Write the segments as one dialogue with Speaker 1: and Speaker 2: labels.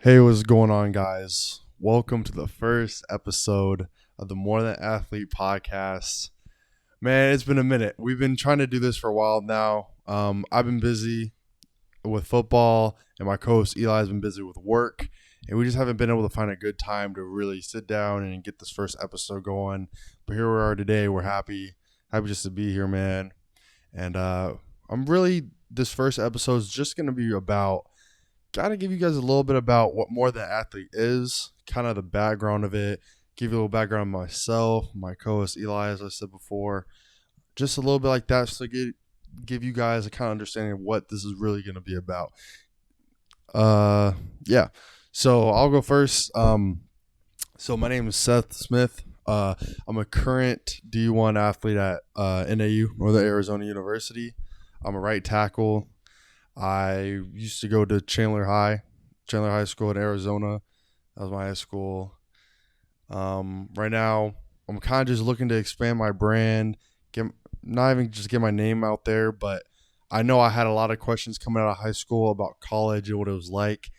Speaker 1: Hey, what's going on, guys? Welcome to the first episode of the More Than Athlete Podcast. Man, it's been a minute. We've been trying to do this for a while now. I've been busy with football, and my co-host Eli's been busy with work, and we just haven't been able to find a good time to really sit down and get this first episode going. But here we are today. We're happy just to be here, man. And this first episode is just going to be about. Gotta give you guys a little bit about what More Than Athlete is, kind of the background of it, give you a little background on myself, my co-host Eli, as I said before, just a little bit like that, just to give you guys a kind of understanding of what this is really going to be about. Yeah. So I'll go first. So my name is Seth Smith. I'm a current D1 athlete at NAU, Northern Arizona University. I'm a right tackle. I used to go to Chandler High School in Arizona. That was my high school. Right now, I'm kind of just looking to expand my brand, not even just get my name out there, but I know I had a lot of questions coming out of high school about college and what it was like,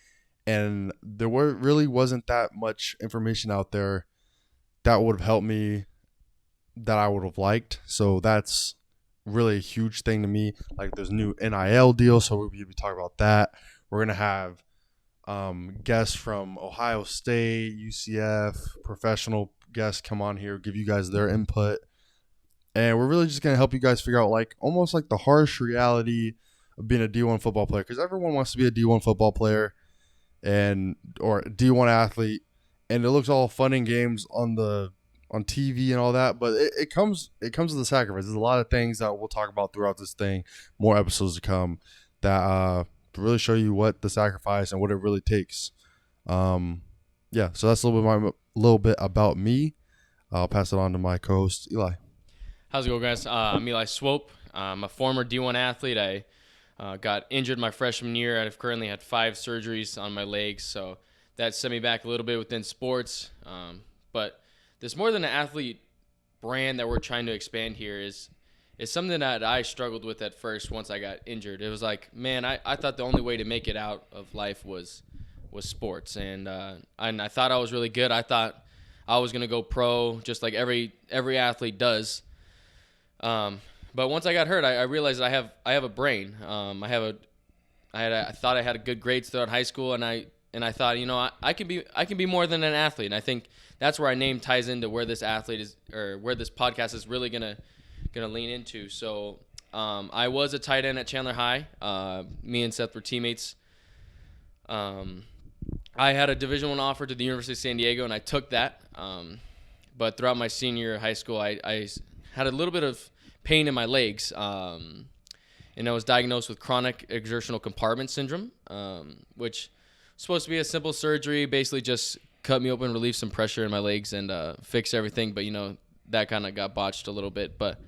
Speaker 1: and there really wasn't that much information out there that would have helped me that I would have liked. So that's really a huge thing to me. Like, there's a new NIL deal, so we'll be talking about that. We're gonna have guests from Ohio State, UCF, professional guests come on here, give you guys their input, and we're really just gonna help you guys figure out almost like the harsh reality of being a D1 football player, because everyone wants to be a D1 football player or a D1 athlete, and it looks all fun and games on TV and all that, but it comes with a sacrifice. There's a lot of things that we'll talk about throughout this thing, more episodes to come, that really show you what the sacrifice and what it really takes. Yeah, so that's a little bit about me. I'll pass it on to my co-host Eli.
Speaker 2: How's it going, guys? I'm Eli Swope. I'm a former D1 athlete. I got injured my freshman year. I've currently had 5 surgeries on my legs, so that set me back a little bit within sports. But this More Than an Athlete brand that we're trying to expand here is something that I struggled with at first once I got injured. It was like, man, I thought the only way to make it out of life was sports. And I thought I was really good. I thought I was going to go pro just like every athlete does. But once I got hurt, I realized I have a brain. I thought I had good grades throughout high school, and I thought, I can be more than an athlete. And I think that's where our name ties into where this athlete is, or where this podcast is really gonna lean into. So I was a tight end at Chandler High. Me and Seth were teammates. I had a Division I offer to the University of San Diego, and I took that. But throughout my senior year of high school, I had a little bit of pain in my legs, and I was diagnosed with chronic exertional compartment syndrome, which is supposed to be a simple surgery, basically just cut me open, relieve some pressure in my legs, and fix everything. But, that kind of got botched a little bit. But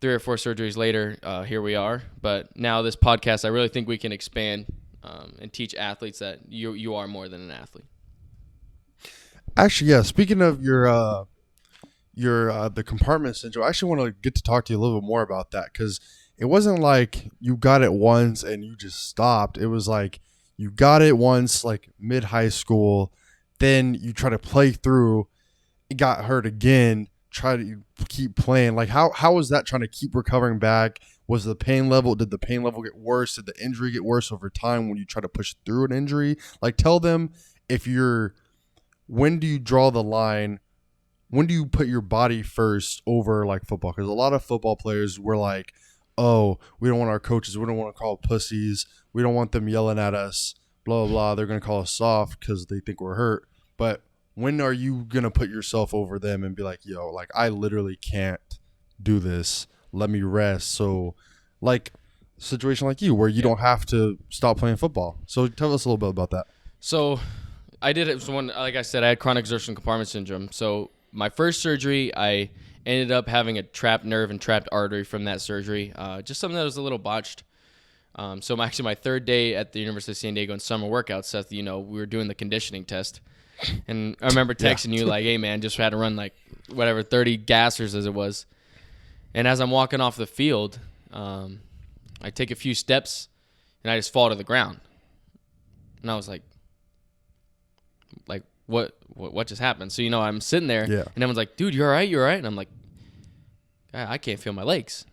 Speaker 2: 3 or 4 surgeries later, here we are. But now this podcast, I really think we can expand and teach athletes that you are more than an athlete.
Speaker 1: Actually, yeah, speaking of your the compartment syndrome, I actually want to get to talk to you a little bit more about that, because it wasn't like you got it once and you just stopped. It was like you got it once, like mid-high school, then you try to play through, it got hurt again, try to keep playing. Like, how was that trying to keep recovering back? Did the pain level get worse? Did the injury get worse over time when you try to push through an injury? Like, tell them when do you draw the line? When do you put your body first over like football? Because a lot of football players were like, oh, we don't want our coaches, we don't want to call pussies, we don't want them yelling at us, blah, blah, blah. They're going to call us soft because they think we're hurt. But when are you going to put yourself over them and be like, yo, like, I literally can't do this. Let me rest. So, like, situation like you where you don't have to stop playing football. So tell us a little bit about that.
Speaker 2: So I did it. Like I said, I had chronic exertional compartment syndrome. So my first surgery, I ended up having a trapped nerve and trapped artery from that surgery. Just something that was a little botched. So my 3rd day at the University of San Diego in summer workouts, Seth, we were doing the conditioning test. And I remember texting you like, hey, man, just had to run 30 gassers as it was. And as I'm walking off the field, I take a few steps and I just fall to the ground. And I was like, like, what just happened? So, I'm sitting there,
Speaker 1: Yeah.
Speaker 2: and everyone's like, dude, you all right? You all right? And I'm like, I can't feel my legs.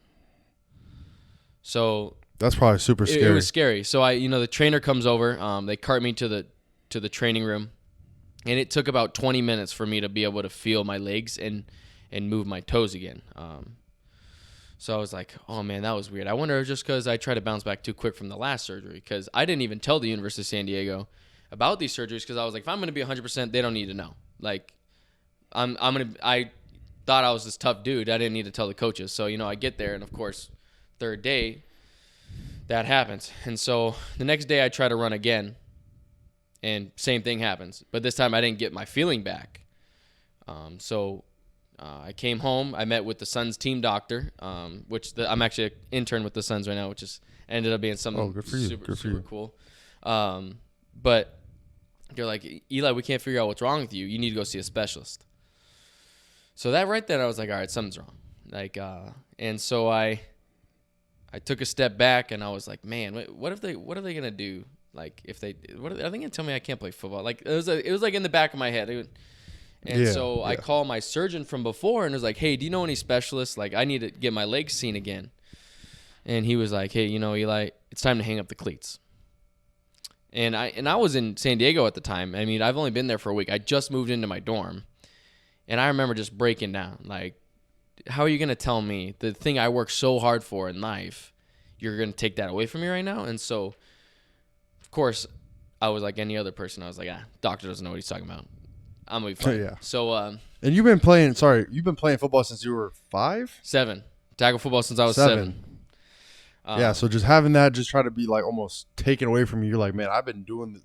Speaker 2: So
Speaker 1: that's probably super scary.
Speaker 2: It was scary. So the trainer comes over. They cart me to the training room, and it took about 20 minutes for me to be able to feel my legs and move my toes again. So I was like, oh man, that was weird. I wonder if just because I tried to bounce back too quick from the last surgery, because I didn't even tell the University of San Diego about these surgeries, because I was like, if I'm going to be 100%, they don't need to know. Like, I thought I was this tough dude. I didn't need to tell the coaches. So, I get there, and of course, third day, that happens. And so the next day I try to run again, and same thing happens. But this time I didn't get my feeling back. So I came home. I met with the Suns team doctor, I'm actually an intern with the Suns right now, which ended up being something super cool. But they're like, Eli, we can't figure out what's wrong with you. You need to go see a specialist. So that right then, I was like, all right, something's wrong. Like, and so I took a step back, and I was like, man, what are they gonna do? Like, if are they gonna tell me I can't play football? Like, it was like in the back of my head. I called my surgeon from before, and was like, hey, do you know any specialists? Like, I need to get my legs seen again. And he was like, hey, Eli, it's time to hang up the cleats. And I was in San Diego at the time. I mean, I've only been there for a week. I just moved into my dorm, and I remember just breaking down. Like, how are you gonna tell me the thing I worked so hard for in life, you're gonna take that away from me right now? And so, of course, I was like any other person. I was like, doctor doesn't know what he's talking about. I'm gonna be fine.
Speaker 1: Yeah.
Speaker 2: So,
Speaker 1: and you've been playing football since you were 5? 7.
Speaker 2: Tackle football since I was 7.
Speaker 1: Yeah. So just having that just try to be like almost taken away from you. You're like, man, I've been doing this.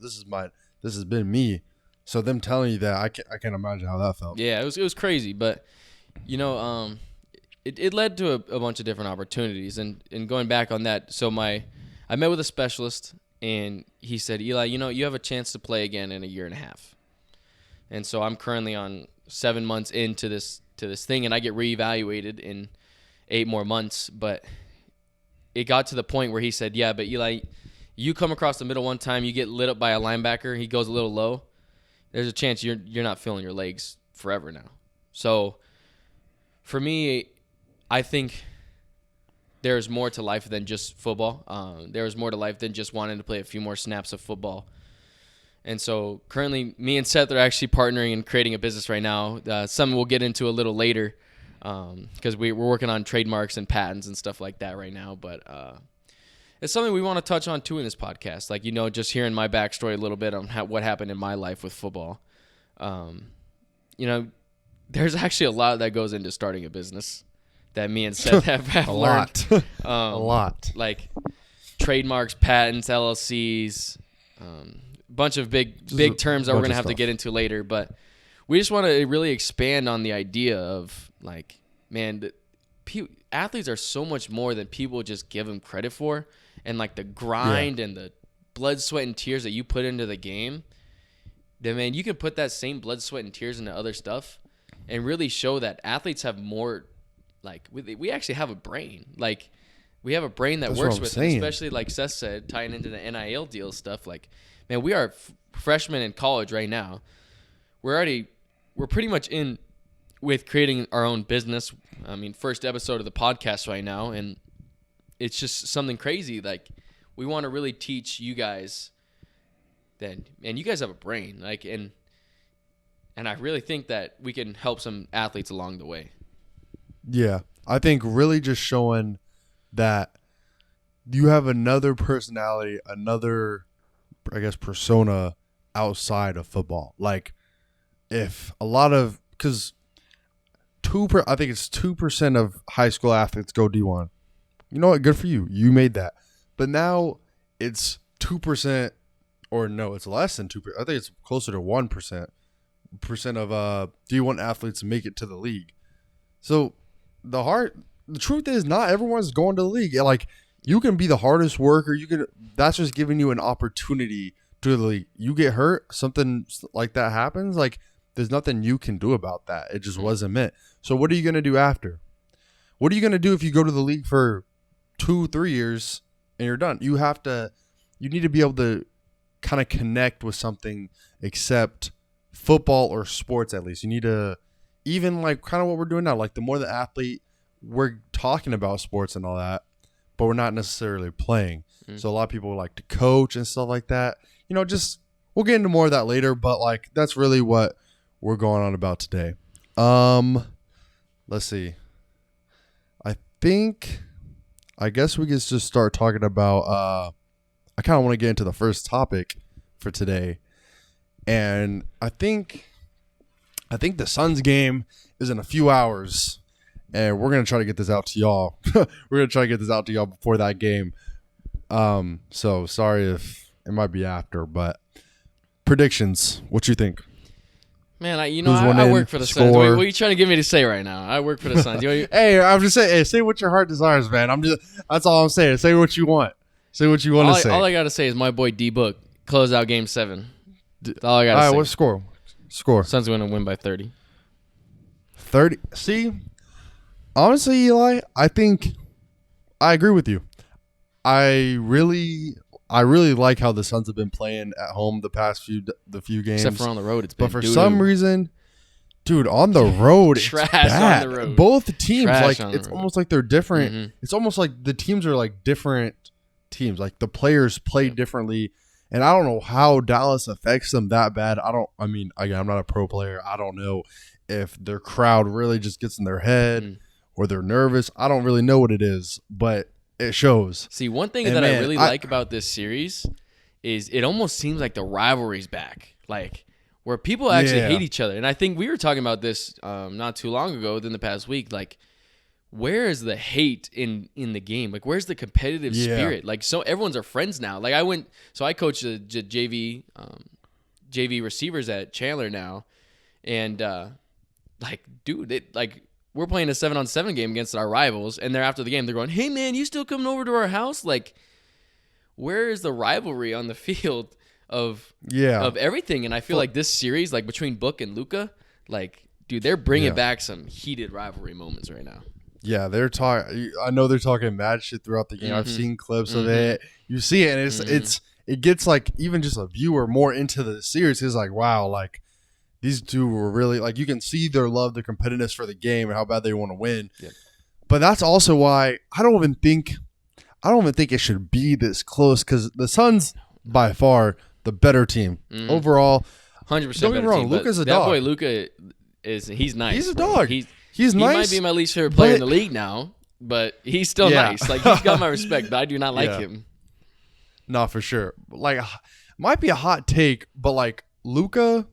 Speaker 1: This has been me. So them telling you that, I can't imagine how that felt.
Speaker 2: Yeah, it was crazy, but it led to a bunch of different opportunities. And going back on that, so I met with a specialist, and he said, Eli, you have a chance to play again in a year and a half. And so I'm currently on 7 months into this thing, and I get reevaluated in 8 more months. But it got to the point where he said, yeah, but Eli, you come across the middle one time, you get lit up by a linebacker, he goes a little low, there's a chance you're not feeling your legs forever now. So for me, I think there's more to life than just football. There's more to life than just wanting to play a few more snaps of football. And so currently, me and Seth are actually partnering and creating a business right now. Something we'll get into a little later, because we're working on trademarks and patents and stuff like that right now. But it's something we want to touch on too in this podcast. Like, just hearing my backstory a little bit on what happened in my life with football. There's actually a lot that goes into starting a business that me and Seth have
Speaker 1: a
Speaker 2: learned.
Speaker 1: A lot.
Speaker 2: Like trademarks, patents, LLCs, bunch of big terms that we're going to have to get into later. But we just want to really expand on the idea of, like, man, athletes are so much more than people just give them credit for. And, like, the grind and the blood, sweat, and tears that you put into the game, then, man, you can put that same blood, sweat, and tears into other stuff and really show that athletes have more, like, we actually have a brain. Like, we have a brain that works with it, especially, like Seth said, tying into the NIL deal stuff. Like, man, we are freshmen in college right now. We're pretty much in with creating our own business. I mean, first episode of the podcast right now, and it's just something crazy. Like, we want to really teach you guys that, and you guys have a brain, like, and I really think that we can help some athletes along the way.
Speaker 1: Yeah, I think really just showing that you have another personality, another, I guess, persona outside of football. Like, if a lot of, because I think it's 2% of high school athletes go D1. You know what? Good for you. You made that. But now it's 2%, or no, it's less than 2%. I think it's closer to 1% of D1 athletes make it to the league. So the truth is, not everyone's going to the league. Like, you can be the hardest worker. That's just giving you an opportunity to the league. You get hurt, something like that happens. Like, there's nothing you can do about that. It just wasn't meant. So what are you going to do after? What are you going to do if you go to the league for 2-3 years and you're done? You need to be able to kind of connect with something except football or sports at least. You need to, even like kind of what we're doing now, like the more the athlete, we're talking about sports and all that, but we're not necessarily playing. So a lot of people like to coach and stuff like that. Just we'll get into more of that later, but like that's really what we're going on about today. Let's see. I guess we can just start talking about I kind of want to get into the first topic for today. And I think the Suns game is in a few hours, and we're going to try to get this out to y'all. We're going to try to get this out to y'all before that game. So sorry if it might be after, but predictions. What you think?
Speaker 2: Man, I work for the Suns. What are you trying to get me to say right now? I work for the Suns.
Speaker 1: Hey, I'm just saying. Hey, say what your heart desires, man. That's all I'm saying. Say what you want. Say what you want to say.
Speaker 2: All I gotta say is my boy D-Book close out Game 7. That's all I gotta say.
Speaker 1: All right, what score?
Speaker 2: Suns gonna win by 30.
Speaker 1: 30. See, honestly, Eli, I think I agree with you. I really like how the Suns have been playing at home the few games.
Speaker 2: Except for on the road, it's been.
Speaker 1: But for some reason, dude, on the road,
Speaker 2: trash
Speaker 1: it's bad.
Speaker 2: on the road.
Speaker 1: Both teams,
Speaker 2: Trash
Speaker 1: like it's almost like they're different.
Speaker 2: Mm-hmm.
Speaker 1: It's almost like the teams are like different teams. Like the players play differently, and I don't know how Dallas affects them that bad. Again, I'm not a pro player. I don't know if their crowd really just gets in their head or they're nervous. I don't really know what it is, but it shows.
Speaker 2: See, one thing I really like about this series is it almost seems like the rivalry's back, like where people actually hate each other. And I think we were talking about this not too long ago, within the past week. Like, where is the hate in the game? Like, where's the competitive spirit? Like, so everyone's our friends now. Like, I coach the JV receivers at Chandler now, and we're playing a 7-on-7 game against our rivals, and they're after the game. They're going, "Hey man, you still coming over to our house?" Like, where is the rivalry on the field of everything? And I feel like this series, like between Book and Luka, like, dude, they're bringing back some heated rivalry moments right now.
Speaker 1: Yeah, they're talking. I know they're talking mad shit throughout the game.
Speaker 2: Mm-hmm.
Speaker 1: I've seen clips of it. You see it, and it gets like even just a viewer more into the series. It's like, wow, like these two were really like, you can see their love, their competitiveness for the game, and how bad they want to win. Yeah. But that's also why I don't even think it should be this close, because the Suns by far the better team overall.
Speaker 2: 100%.
Speaker 1: Don't get me wrong, Luka's a dog.
Speaker 2: That boy Luka he's nice.
Speaker 1: He's a dog.
Speaker 2: He's
Speaker 1: nice.
Speaker 2: He might be my least favorite player in the league now, but he's still nice. Like, he's got my respect, but I do not like him.
Speaker 1: No, for sure. Like, might be a hot take, but like Luka,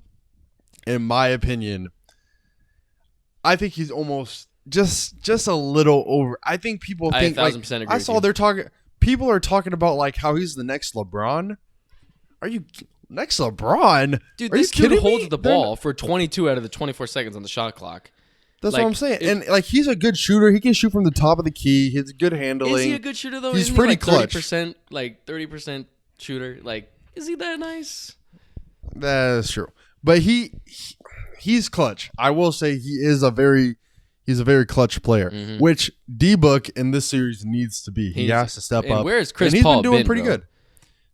Speaker 1: in my opinion, I think he's almost just a little over. I think people think,
Speaker 2: 1,000% agree.
Speaker 1: I saw they're talking. People are talking about like how he's the next LeBron. Are you next LeBron?
Speaker 2: Dude,
Speaker 1: are
Speaker 2: this
Speaker 1: you
Speaker 2: dude holds the ball for 22 out of the 24 seconds on the shot clock.
Speaker 1: That's what I'm saying. And like, he's a good shooter. He can shoot from the top of the key. He's good handling.
Speaker 2: Is he a good shooter though?
Speaker 1: He's pretty clutch.
Speaker 2: 30% shooter. Like, is he that nice?
Speaker 1: That's true. But he's clutch. I will say he's a very clutch player, which D-Book in this series needs to be. He has to step up.
Speaker 2: Where is Chris
Speaker 1: Paul?
Speaker 2: He's
Speaker 1: been doing pretty good.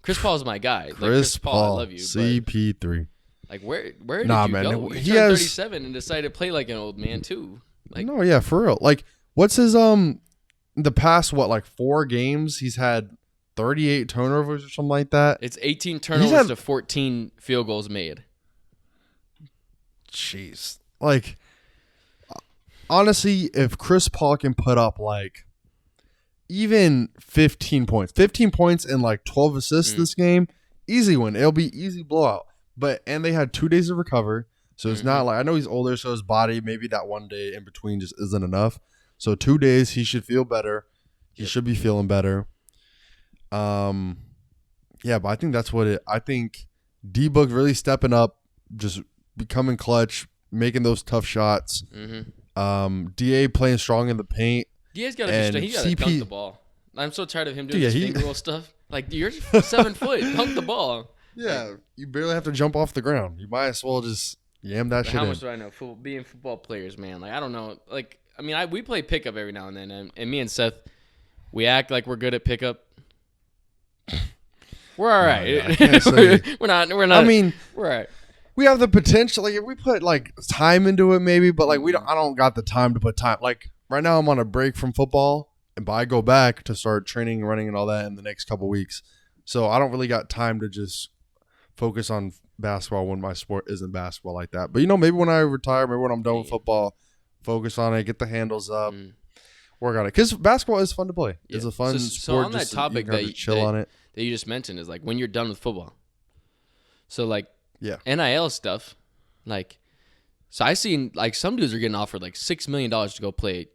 Speaker 2: Chris Paul's my guy.
Speaker 1: Chris Paul,
Speaker 2: I love you.
Speaker 1: CP3.
Speaker 2: Like, where did you go? He turned 37 and decided to play like an old man too. Like,
Speaker 1: no, yeah, for real. Like, what's his the past 4 games he's had 38 turnovers or something like that.
Speaker 2: It's 18 turnovers to 14 field goals made.
Speaker 1: Jeez. Like, honestly, if Chris Paul can put up like even 15 points and like 12 assists this game, easy win. It'll be easy blowout. And they had 2 days to recover. So it's not like, I know he's older, so his body, maybe that 1 day in between just isn't enough. So 2 days, he should feel better. He should be feeling better. Yeah, but I think that's I think D-Book really stepping up, just becoming clutch, making those tough shots. DA playing strong in the paint.
Speaker 2: DA's got to dunk the ball. I'm so tired of him doing this finger roll stuff. Like, you're 7 foot, dunk the ball.
Speaker 1: Yeah, you barely have to jump off the ground. You might as well just yam that shit in.
Speaker 2: How much do I know? Being football players, man. Like, I don't know. Like, I mean, we play pickup every now and then, and me and Seth, we act like we're good at pickup. We're all right.
Speaker 1: I can't say.
Speaker 2: We're not.
Speaker 1: I mean,
Speaker 2: we're all right.
Speaker 1: we have the potential. Like if we put like time into it, maybe, but like I don't got the time to put time. Like right now, I'm on a break from football, but I go back to start training and running and all that in the next couple weeks. So I don't really got time to just focus on basketball when my sport isn't basketball like that. But maybe when I retire, maybe when I'm done with football, focus on it, get the handles up, work on it. Because basketball is fun to play. Yeah. It's a fun sport.
Speaker 2: So on that topic that
Speaker 1: chill on it.
Speaker 2: That you just mentioned is like when you're done with football. So like NIL stuff, like so I seen like some dudes are getting offered like $6 million to go play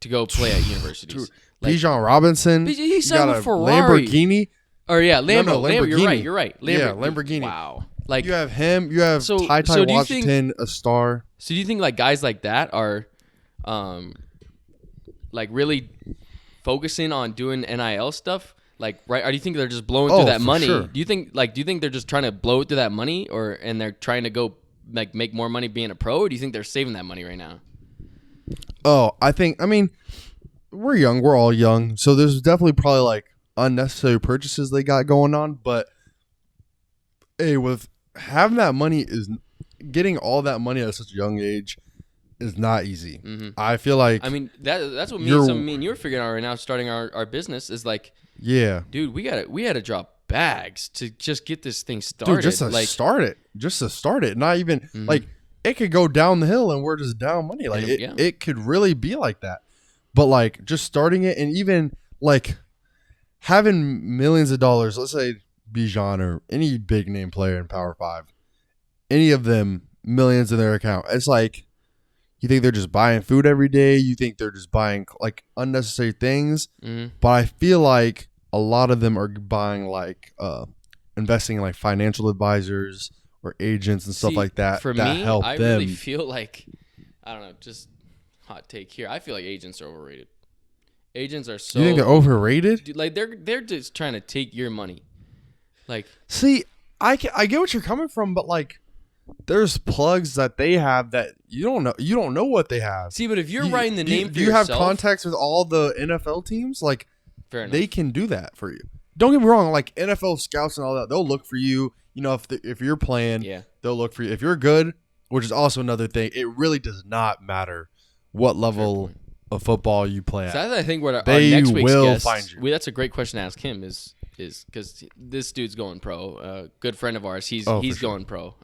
Speaker 2: at universities.
Speaker 1: Like, Bijan Robinson,
Speaker 2: he signed a
Speaker 1: Ferrari. Lamborghini.
Speaker 2: Or Lambo.
Speaker 1: No, Lamborghini.
Speaker 2: You're right.
Speaker 1: Lamborghini.
Speaker 2: Wow. Like
Speaker 1: you have him. You have Ty Washington, a star.
Speaker 2: So do you think like guys like that are, like really focusing on doing NIL stuff? Like, right? Or do you think they're just blowing through that money?
Speaker 1: Sure.
Speaker 2: Do you think they're just trying to blow through that money, and they're trying to go like make more money being a pro? Or do you think they're saving that money right now?
Speaker 1: Oh, I mean, we're young. We're all young. So there's definitely probably like unnecessary purchases they got going on. But hey, with having that money getting all that money at such a young age is not easy. Mm-hmm. I feel like
Speaker 2: that's what me and you are figuring out right now, starting our business is like, yeah, dude, we had to drop bags to just get this thing started.
Speaker 1: Dude, just to start it. Not even like it could go down the hill and we're just down money. Like it could really be like that. But like just starting it and even like having millions of dollars, let's say Bijan or any big name player in Power 5, any of them millions in their account. It's like, you think they're just buying food every day? You think they're just buying like unnecessary things? But I feel like a lot of them are buying like investing in like financial advisors or agents and stuff like that.
Speaker 2: For
Speaker 1: that
Speaker 2: me,
Speaker 1: help
Speaker 2: I
Speaker 1: them.
Speaker 2: really feel like, I don't know, just hot take here. I feel like agents are overrated. Agents are so.
Speaker 1: You think they're overrated?
Speaker 2: Dude, like they're just trying to take your money. Like,
Speaker 1: see, I get what you're coming from, but like. There's plugs that they have that you don't know. You don't know what they have.
Speaker 2: See, but if you're writing the name for
Speaker 1: you
Speaker 2: yourself,
Speaker 1: have contacts with all the NFL teams, like
Speaker 2: fair enough.
Speaker 1: They can do that for you. Don't get me wrong. Like NFL scouts and all that, they'll look for you. If you're playing, they'll look for you. If you're good, which is also another thing, it really does not matter what level of football you play at.
Speaker 2: So I think what our next week's guest,
Speaker 1: find you.
Speaker 2: That's a great question to ask him. Is because this dude's going pro. Good friend of ours. He's going pro.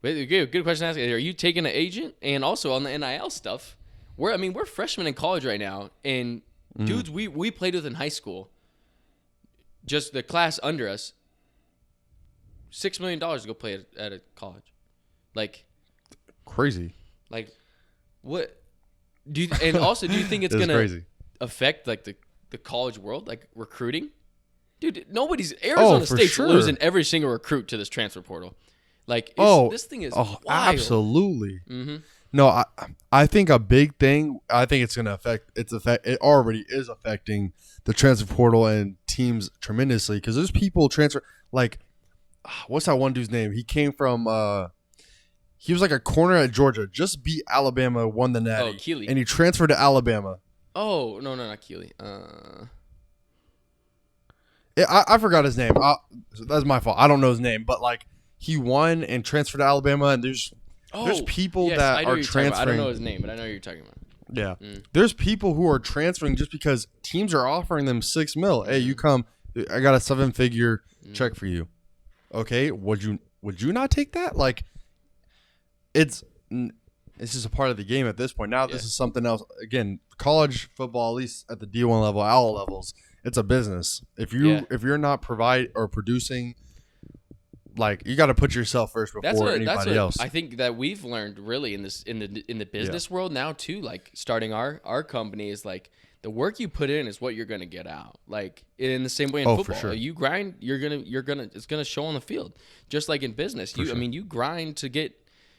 Speaker 2: Good question to ask. Are you taking an agent? And also on the NIL stuff, we're freshmen in college right now, and dudes we played with in high school, just the class under us, $6 million to go play at a college, like
Speaker 1: crazy.
Speaker 2: Like what? Do you think it's gonna affect like the college world, like recruiting? Dude, Arizona State's losing every single recruit to this transfer portal. Like, this thing is wild.
Speaker 1: Absolutely. Mm-hmm. No, I think a big thing. I think it's going to affect. It already is affecting the transfer portal and teams tremendously because there's people transfer. Like, what's that one dude's name? He came from. He was like a corner at Georgia. Just beat Alabama, won the Natty.
Speaker 2: Oh, Keeley.
Speaker 1: And he transferred to Alabama.
Speaker 2: Oh no, not Keeley.
Speaker 1: I forgot his name. That's my fault. I don't know his name, but like he won and transferred to Alabama, and there's people that are transferring.
Speaker 2: I don't know his name, but I know who you're talking about.
Speaker 1: Yeah, there's people who are transferring just because teams are offering them $6 million. Hey, you come. I got a 7-figure check for you. Okay, would you not take that? Like, it's just a part of the game at this point. Now this is something else. Again, college football, at least at the D1 level, all levels, it's a business. If you're not producing, like, you got to put yourself first before anybody else.
Speaker 2: I think that we've learned really in the business world now too. Like starting our company is like the work you put in is what you're gonna get out. Like in the same way in football, for sure. You grind, it's gonna show on the field. Just like in business, you grind to get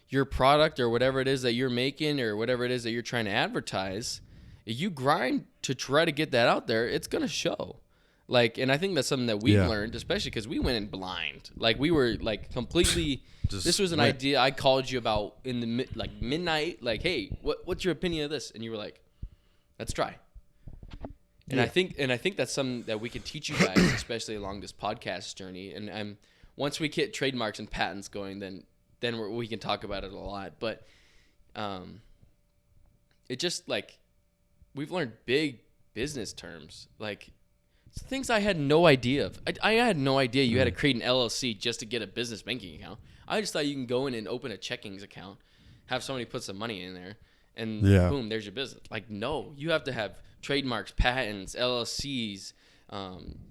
Speaker 2: your product or whatever it is that you're making or whatever it is that you're trying to advertise. If you grind to try to get that out there, it's gonna show. Like, and I think that's something that we've learned, especially because we went in blind. Like, we were like completely. This was an idea I called you about in the midnight. Like, hey, what's your opinion of this? And you were like, let's try. And I think that's something that we could teach you guys, especially along this podcast journey. And once we get trademarks and patents going, then we can talk about it a lot. But it just like we've learned big business terms, like things I had no idea of. I had no idea you had to create an LLC just to get a business banking account. I just thought you can go in and open a checkings account, have somebody put some money in there, and boom, there's your business. Like, no, you have to have trademarks, patents, LLCs.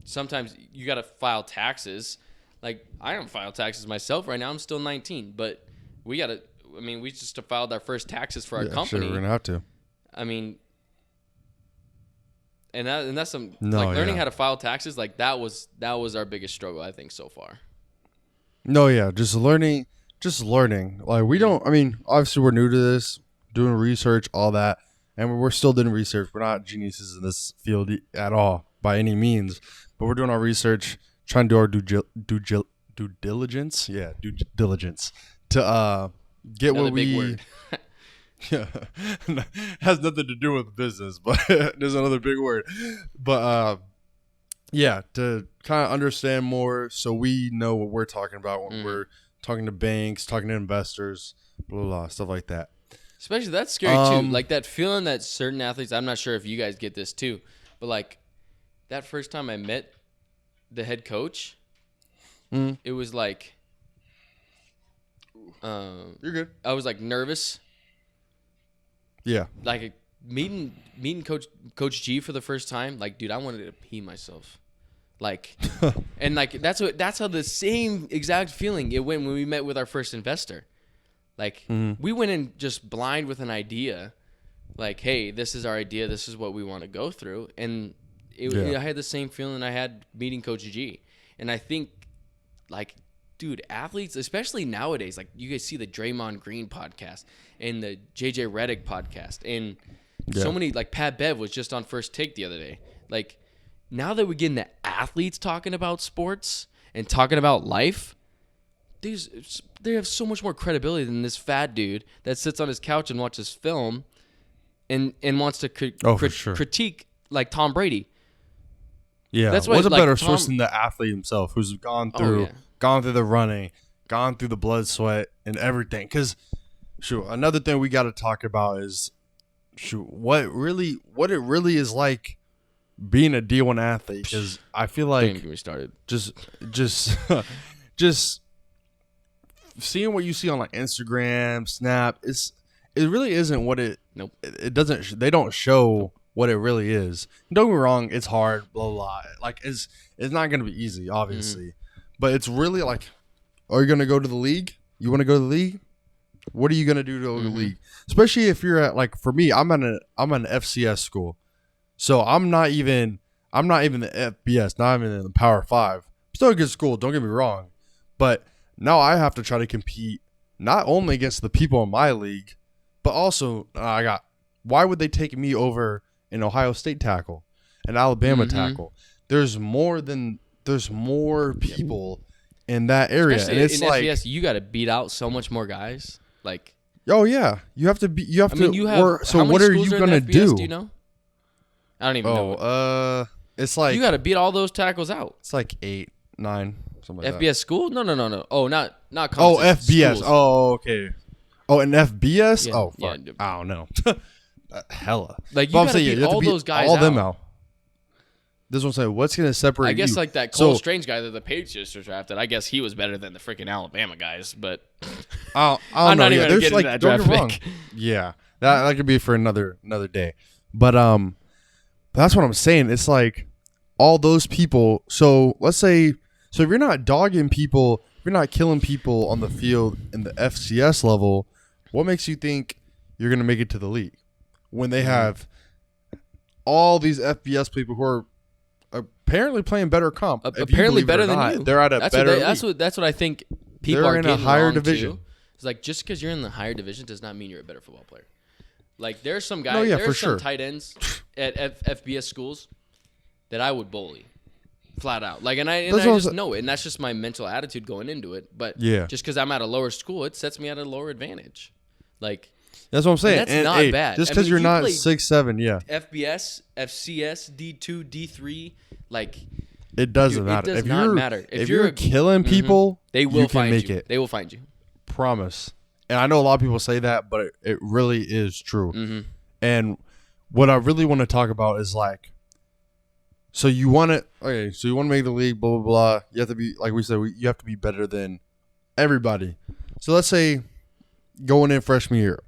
Speaker 2: Sometimes you got to file taxes. Like, I don't file taxes myself right now. I'm still 19, but we got to. I mean, we just filed our first taxes for our company.
Speaker 1: Sure, we're gonna have to.
Speaker 2: I mean, and that's some learning how to file taxes. Like that was our biggest struggle, I think, so far.
Speaker 1: No, yeah, just learning. Like we don't. I mean, obviously we're new to this, doing research, all that, and we're still doing research. We're not geniuses in this field at all by any means, but we're doing our research, trying to do our due diligence. Yeah, due diligence to get
Speaker 2: Another
Speaker 1: what
Speaker 2: big
Speaker 1: we.
Speaker 2: word.
Speaker 1: Yeah, has nothing to do with business, but there's another big word. But yeah, to kind of understand more, so we know what we're talking about when we're talking to banks, talking to investors, blah blah, blah, stuff like that.
Speaker 2: Especially that's scary too. Like that feeling that certain athletes. I'm not sure if you guys get this too, but like that first time I met the head coach, it was like,
Speaker 1: You're good.
Speaker 2: I was like nervous.
Speaker 1: Yeah.
Speaker 2: Like meeting Coach G for the first time. Like, dude, I wanted to pee myself. Like, and like that's how the same exact feeling it went when we met with our first investor. Like we went in just blind with an idea. Like, hey, this is our idea. This is what we want to go through. And I had the same feeling I had meeting Coach G. And I think, like, dude, athletes, especially nowadays, like you guys see the Draymond Green podcast and the JJ Redick podcast, and so many, like Pat Bev was just on First Take the other day. Like now that we're getting the athletes talking about sports and talking about life, they have so much more credibility than this fat dude that sits on his couch and watches film and wants to critique like Tom Brady.
Speaker 1: Yeah,
Speaker 2: that's why,
Speaker 1: what's a
Speaker 2: like,
Speaker 1: better source than the athlete himself, who's gone through the running, gone through the blood, sweat, and everything. Because, another thing we got to talk about is, what it really is like being a D1 athlete. Because I feel like
Speaker 2: get me started.
Speaker 1: Just seeing what you see on like Instagram, Snap, it really isn't what it.
Speaker 2: Nope.
Speaker 1: It doesn't. They don't show what it really is. Don't get me wrong, it's hard, blah, blah, blah. Like, it's not going to be easy, obviously. But it's really like, are you going to go to the league? You want to go to the league? What are you going to do to go to the league? Especially if you're at, like, for me, I'm an FCS school. So I'm not even the FBS, not even in the Power 5. Still a good school, don't get me wrong. But now I have to try to compete not only against the people in my league, but also why would they take me over an Ohio State tackle, an Alabama tackle? There's more people in that area.
Speaker 2: Especially
Speaker 1: and it's
Speaker 2: in
Speaker 1: like
Speaker 2: FBS, you got to beat out so much more guys. Like,
Speaker 1: oh yeah, you have to work. So
Speaker 2: how many
Speaker 1: what are
Speaker 2: schools
Speaker 1: you
Speaker 2: in
Speaker 1: gonna
Speaker 2: FBS,
Speaker 1: do?
Speaker 2: Do you know? I don't even know.
Speaker 1: It's like
Speaker 2: you got to beat all those tackles out.
Speaker 1: It's like 8, 9, something like
Speaker 2: FBS
Speaker 1: that.
Speaker 2: school? No. Oh, not
Speaker 1: Oh, FBS.
Speaker 2: schools.
Speaker 1: Oh, okay. Oh, an FBS?
Speaker 2: Yeah,
Speaker 1: Oh, fuck.
Speaker 2: yeah.
Speaker 1: I don't know. Hella.
Speaker 2: Like, you
Speaker 1: But I'm
Speaker 2: got to
Speaker 1: saying,
Speaker 2: beat
Speaker 1: you have to
Speaker 2: all
Speaker 1: beat
Speaker 2: those guys
Speaker 1: all
Speaker 2: out.
Speaker 1: them out. This one's saying, what's going to separate
Speaker 2: I guess
Speaker 1: you?
Speaker 2: like that Cole Strange guy that the Patriots drafted. I guess he was better than the freaking Alabama guys, but
Speaker 1: I don't
Speaker 2: I'm
Speaker 1: know.
Speaker 2: not even
Speaker 1: There's
Speaker 2: getting
Speaker 1: like,
Speaker 2: that
Speaker 1: don't
Speaker 2: draft
Speaker 1: get me wrong.
Speaker 2: pick.
Speaker 1: Yeah, that could be for another day. But that's what I'm saying. It's like all those people. So let's say, if you're not dogging people, if you're not killing people on the field in the FCS level, what makes you think you're going to make it to the league when they have all these FBS people who are apparently playing better comp?
Speaker 2: Apparently better than you.
Speaker 1: They're at a better league.
Speaker 2: That's what I think people
Speaker 1: They're
Speaker 2: are
Speaker 1: in a
Speaker 2: getting
Speaker 1: higher
Speaker 2: wrong
Speaker 1: division.
Speaker 2: Too. It's like just because you're in the higher division does not mean you're a better football player. Like there's some guys, there's some tight ends at FBS schools that I would bully, flat out. Like, and I just know it, and that's just my mental attitude going into it. But just because I'm at a lower school, it sets me at a lower advantage. Like
Speaker 1: that's what I'm saying.
Speaker 2: That's not bad.
Speaker 1: Just because you're not 6'7",
Speaker 2: FBS, FCS, D2, D3, like
Speaker 1: It doesn't matter.
Speaker 2: It does not matter.
Speaker 1: If you're killing people,
Speaker 2: they will
Speaker 1: find
Speaker 2: make it. They will find you.
Speaker 1: Promise. And I know a lot of people say that, but it really is true.
Speaker 2: Mm-hmm.
Speaker 1: And what I really want to talk about is like, so you want to make the league, blah, blah, blah. You have to be, like we said, you have to be better than everybody. So let's say going in freshman year,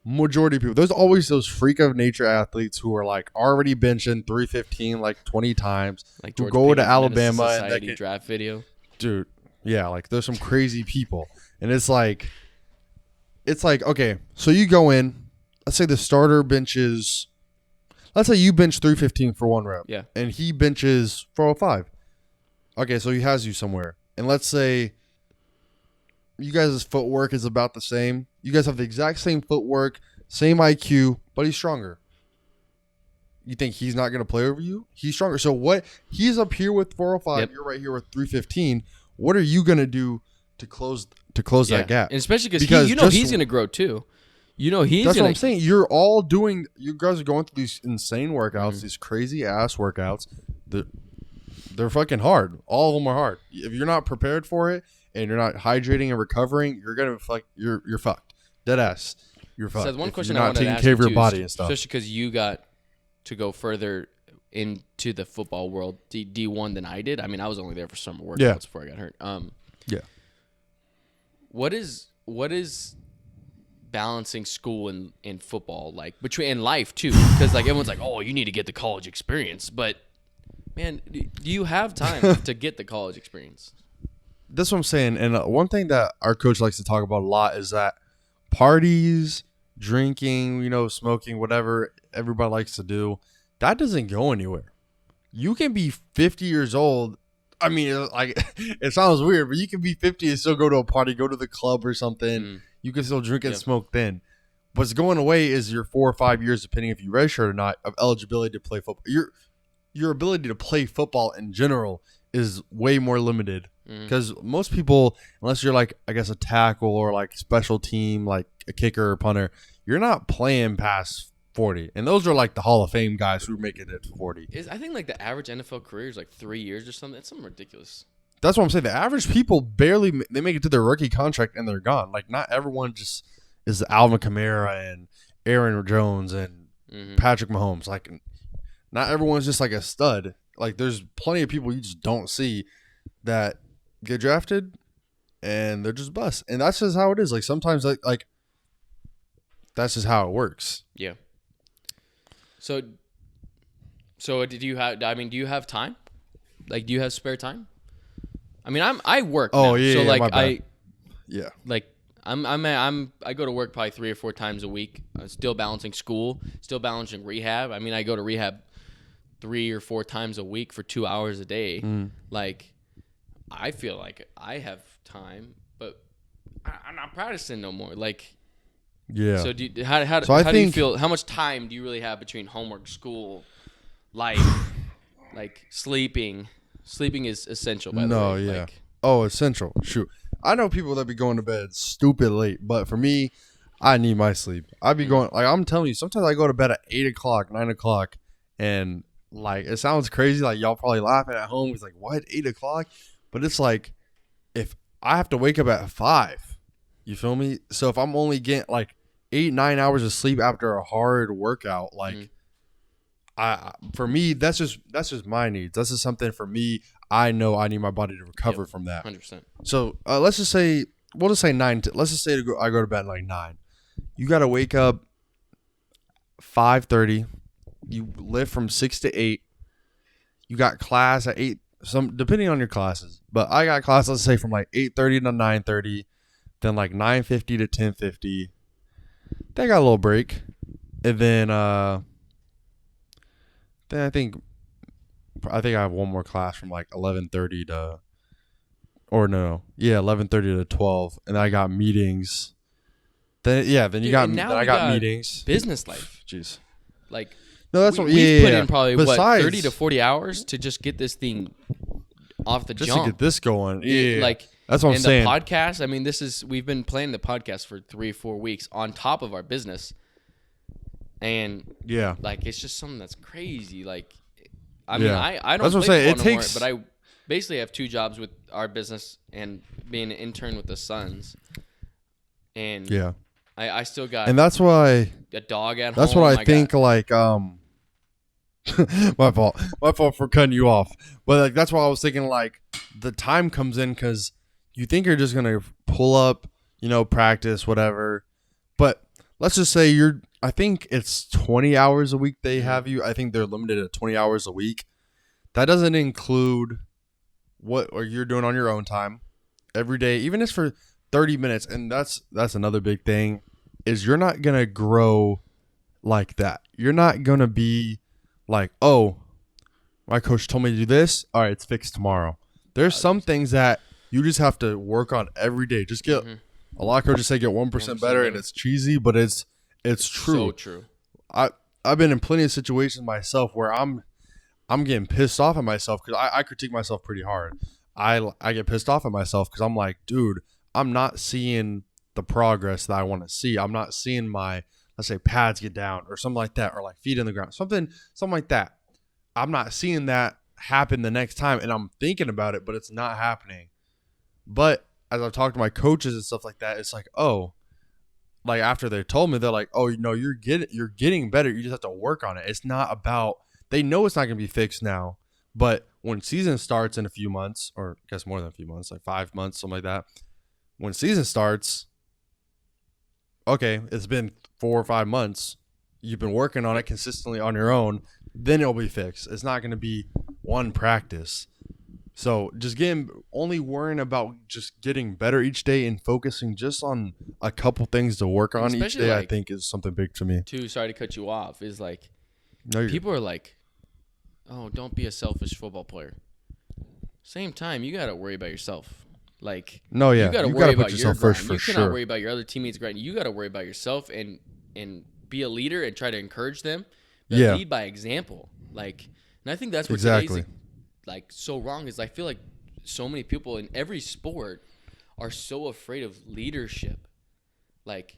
Speaker 1: majority of people, there's always those freak of nature athletes who are like already benching 315 like 20 times,
Speaker 2: like
Speaker 1: who go to Alabama
Speaker 2: and that draft video.
Speaker 1: Dude, yeah, like there's some crazy people. And it's like, okay, so you go in, let's say the starter benches, let's say you bench 315 for 1 rep.
Speaker 2: Yeah.
Speaker 1: And he benches 405. Okay, so he has you somewhere. And let's say you guys' footwork is about the same. You guys have the exact same footwork, same IQ, but he's stronger. You think he's not going to play over you? He's stronger. So what? He's up here with 405. Yep. You're right here with 315. What are you going to do to close that gap?
Speaker 2: And especially because he's going to grow too. That's what I'm saying.
Speaker 1: You guys are going through these insane workouts, these crazy ass workouts. They're fucking hard. All of them are hard. If you're not prepared for it and you're not hydrating and recovering, you're gonna you're fucked. Dead ass. You're fucked.
Speaker 2: So one question
Speaker 1: I wanted to ask, taking care of your body and stuff.
Speaker 2: Especially because you got to go further into the football world, D1 than I did. I mean, I was only there for summer workouts before I got hurt.
Speaker 1: Yeah.
Speaker 2: What is balancing school and football like in life too? Because like everyone's like, oh, you need to get the college experience, but man, do you have time to get the college experience?
Speaker 1: That's what I'm saying. And one thing that our coach likes to talk about a lot is that parties, drinking, smoking, whatever everybody likes to do, that doesn't go anywhere. You can be 50 years old. I mean, like it sounds weird, but you can be 50 and still go to a party, go to the club or something. You can still drink and smoke then. What's going away is your 4 or 5 years, depending if you redshirt or not, of eligibility to play football. Your ability to play football in general is way more limited because most people, unless you're like, I guess, a tackle or like special team, like a kicker or punter, you're not playing past 40. And those are like the Hall of Fame guys who make it at 40.
Speaker 2: I think like the average NFL career is like 3 years or something. That's something ridiculous.
Speaker 1: That's what I'm saying. The average people they make it to their rookie contract and they're gone. Like not everyone just is Alvin Kamara and Aaron Jones and Patrick Mahomes. Like not everyone's just like a stud. Like there's plenty of people you just don't see that get drafted and they're just bust. And that's just how it is. Like sometimes like that's just how it works.
Speaker 2: Yeah. So do you have time? Like do you have spare time? I mean, I work.
Speaker 1: Oh
Speaker 2: now,
Speaker 1: yeah.
Speaker 2: So like I go to work probably 3 or 4 times a week. Still balancing school, still balancing rehab. I mean, I go to rehab 3 or 4 times a week for 2 hours a day. Like, I feel like I have time, but I'm not practicing no more. Like,
Speaker 1: yeah.
Speaker 2: So how do you feel? How much time do you really have between homework, school, life, like sleeping? Sleeping is essential, by the way.
Speaker 1: No, yeah. Essential. Shoot. I know people that be going to bed stupid late, but for me, I need my sleep. I be going, like I'm telling you, sometimes I go to bed at 8 o'clock, 9 o'clock, and like it sounds crazy. Like y'all probably laughing at home. It's like, what, 8 o'clock? But it's like, if I have to wake up at 5, you feel me? So if I'm only getting like 8-9 hours of sleep after a hard workout, like for me, that's just my needs. That's just something for me. I know I need my body to recover from that.
Speaker 2: 100%.
Speaker 1: So let's just say we'll just say 9. Let's just say I go to bed at like 9. You got to wake up 5:30. You live from 6 to 8. You got class at 8. Some depending on your classes, but I got class. Let's say from like 8:30 to 9:30, then like 9:50 to 10:50. Then I got a little break, and then I think I have one more class from like 11:30 to, or no, yeah, 11:30 to 12, and I got meetings. Then you got meetings.
Speaker 2: Business life.
Speaker 1: Jeez.
Speaker 2: Like
Speaker 1: no, that's
Speaker 2: we've put in probably 30 to 40 hours to just get this thing off the
Speaker 1: just
Speaker 2: jump.
Speaker 1: To get this going. Yeah,
Speaker 2: like
Speaker 1: that's what I'm saying.
Speaker 2: The podcast. I mean, we've been playing the podcast for 3 or 4 weeks on top of our business, and
Speaker 1: yeah,
Speaker 2: like it's just something that's crazy. Like I mean,
Speaker 1: Yeah.
Speaker 2: I don't
Speaker 1: That's what I'm
Speaker 2: play
Speaker 1: saying.
Speaker 2: football
Speaker 1: It
Speaker 2: no
Speaker 1: takes.
Speaker 2: more, but I basically have 2 jobs with our business and being an intern with the Suns. And
Speaker 1: Yeah.
Speaker 2: I still got
Speaker 1: And that's why.
Speaker 2: a dog at
Speaker 1: That's
Speaker 2: home.
Speaker 1: what I think. Like my fault. My fault for cutting you off. But like that's why I was thinking like the time comes in because you think you're just gonna pull up, practice whatever. But let's just say I think it's 20 hours a week they have you. I think they're limited at 20 hours a week. That doesn't include what or you're doing on your own time every day, even if it's for 30 minutes. And that's another big thing is you're not gonna grow like that. You're not gonna be like, oh, my coach told me to do this. All right, it's fixed tomorrow. There's some things that you just have to work on every day. Just get a lot of coaches say get 1% better, and it's cheesy, but it's true.
Speaker 2: So true.
Speaker 1: I've been in plenty of situations myself where I'm getting pissed off at myself because I critique myself pretty hard. I get pissed off at myself because I'm like, dude, I'm not seeing the progress that I want to see. I'm not seeing my, let's say, pads get down or something like that, or like feet in the ground, something like that. I'm not seeing that happen the next time, and I'm thinking about it, but it's not happening. But as I've talked to my coaches and stuff like that, it's like, oh, like after they told me, they're like, oh, you're getting better. You just have to work on it. It's not about, they know it's not going to be fixed now, but when season starts in a few months, or I guess more than a few months, like 5 months, something like that, when season starts, okay, it's been 4 or 5 months. You've been working on it consistently on your own. Then it'll be fixed. It's not going to be one practice. So just only worrying about just getting better each day and focusing just on a couple things to work on each day, I think is something big to me.
Speaker 2: Sorry to cut you off, is like,
Speaker 1: No,
Speaker 2: people are like, oh, don't be a selfish football player. Same time, you got to worry about yourself. Like,
Speaker 1: no, yeah,
Speaker 2: you got to worry about
Speaker 1: yourself
Speaker 2: your grind.
Speaker 1: first for
Speaker 2: you
Speaker 1: sure.
Speaker 2: cannot worry about your other teammates' grind. You got to worry about yourself and be a leader and try to encourage them.
Speaker 1: Yeah.
Speaker 2: Lead by example. Like, and I think that's where
Speaker 1: Exactly.
Speaker 2: today's like so wrong is I feel like so many people in every sport are so afraid of leadership, like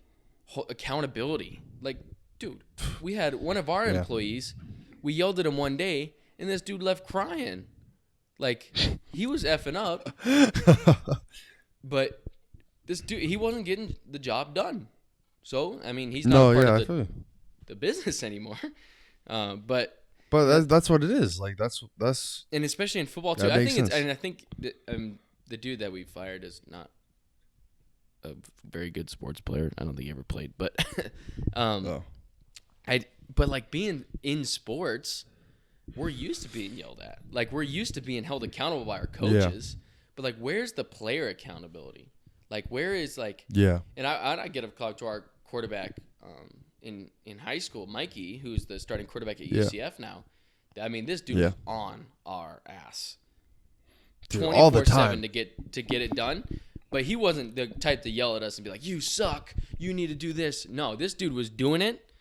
Speaker 2: accountability. Like, dude, we had one of our employees. We yelled at him one day, and this dude left crying. Like, he was effing up, but this dude, he wasn't getting the job done. So, I mean, he's not part of the business anymore. But
Speaker 1: that's what it is. Like that's
Speaker 2: and especially in football too. I think the dude that we fired is not a very good sports player. I don't think he ever played, but but like being in sports, we're used to being yelled at. Like, we're used to being held accountable by our coaches. Yeah. But like, where's the player accountability? Like, where is like And I get a call to our quarterback in high school, Mikey, who's the starting quarterback at UCF now. I mean, this dude is on our ass,
Speaker 1: dude, all the
Speaker 2: 24/7 to get it done. But he wasn't the type to yell at us and be like, "You suck. You need to do this." No, this dude was doing it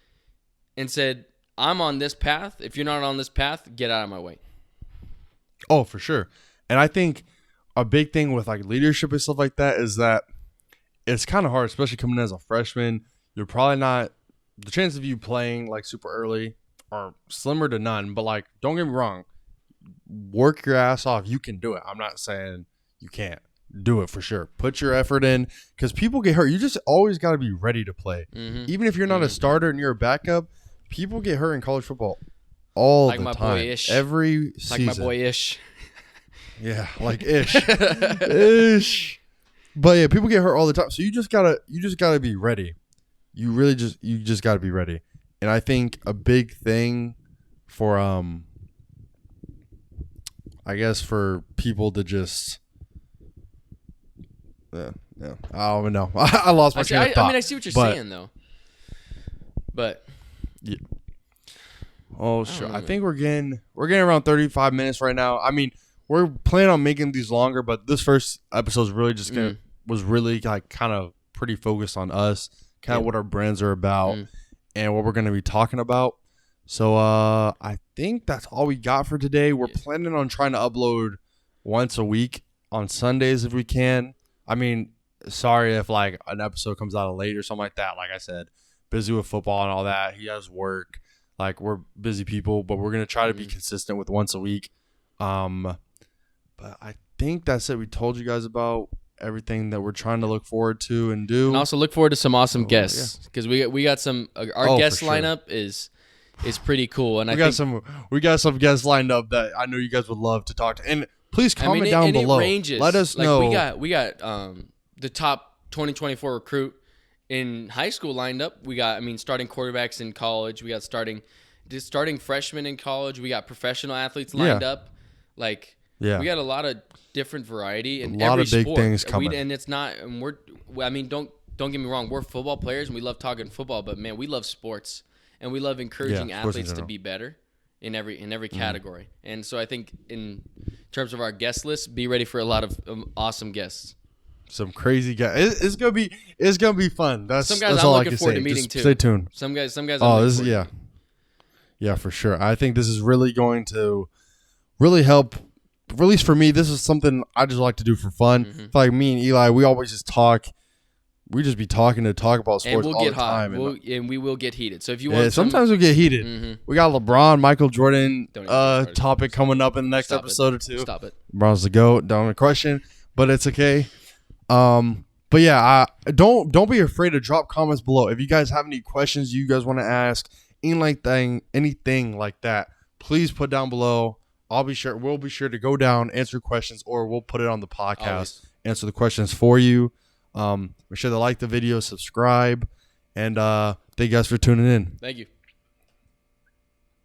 Speaker 2: and said, "I'm on this path. If you're not on this path, get out of my way."
Speaker 1: Oh, for sure. And I think a big thing with like leadership and stuff like that is that it's kind of hard, especially coming in as a freshman. You're probably not, the chance of you playing like super early are slimmer to none. But like, don't get me wrong, work your ass off. You can do it. I'm not saying you can't. Do it for sure. Put your effort in because people get hurt. You just always got to be ready to play. Mm-hmm. Even if you're not a starter and you're a backup, people get hurt in college football all the time. Like my boy Ish. Every season.
Speaker 2: Like my boy Ish.
Speaker 1: Yeah, like Ish. Ish. But yeah, people get hurt all the time. So you just gotta be ready. You just gotta be ready. And I think a big thing for I guess for people to just I don't even know. I lost my train of thought.
Speaker 2: I mean, I see what you're saying though. But
Speaker 1: yeah. Oh, sure. I think we're getting around 35 minutes right now. I mean, we're planning on making these longer, but this first episode is really just was really like kind of pretty focused on us, kind of what our brands are about, and what we're going to be talking about. So I think that's all we got for today. We're planning on trying to upload once a week on Sundays if we can. I mean, sorry if like an episode comes out late or something like that. Like I said, busy with football and all that. He has work. Like, we're busy people, but we're gonna try to be consistent with once a week. But I think that's it. We told you guys about everything that we're trying to look forward to and do.
Speaker 2: And also look forward to some awesome guests because we got some. Our guest lineup is pretty cool, and we got
Speaker 1: some guests lined up that I know you guys would love to talk to. And please comment down below.
Speaker 2: Ranges.
Speaker 1: Let us know.
Speaker 2: We got the top 2024 recruit in high school lined up. We got starting quarterbacks in college. We got starting freshmen in college. We got professional athletes lined up. Like we got a lot of different variety in every sport. A lot of big things coming. And it's not. And don't get me wrong. We're football players and we love talking football, but man, we love sports and we love encouraging athletes to be better in every category. And so I think in terms of our guest list, be ready for a lot of awesome guests.
Speaker 1: Some crazy guys. It's gonna be fun. Some
Speaker 2: guys
Speaker 1: I'm
Speaker 2: looking forward to meeting too.
Speaker 1: Stay tuned.
Speaker 2: Some guys.
Speaker 1: Yeah, for sure. I think this is really going to really help. At least for me, this is something I just like to do for fun.
Speaker 2: Mm-hmm.
Speaker 1: Like me and Eli, we always just talk. We just be talking about sports all the time.
Speaker 2: And we will get heated. So if you want,
Speaker 1: sometimes we get heated. Mm-hmm. We got LeBron, Michael Jordan topic coming up in the next episode or two.
Speaker 2: Stop it.
Speaker 1: LeBron's the GOAT. Don't question, but it's okay. But yeah, don't be afraid to drop comments below. If you guys have any questions you guys want to ask, anything like that, please put down below. We'll be sure to go down, answer questions, or we'll put it on the podcast, answer the questions for you. Make sure to like the video, subscribe, and thank you guys for tuning in.
Speaker 2: Thank you.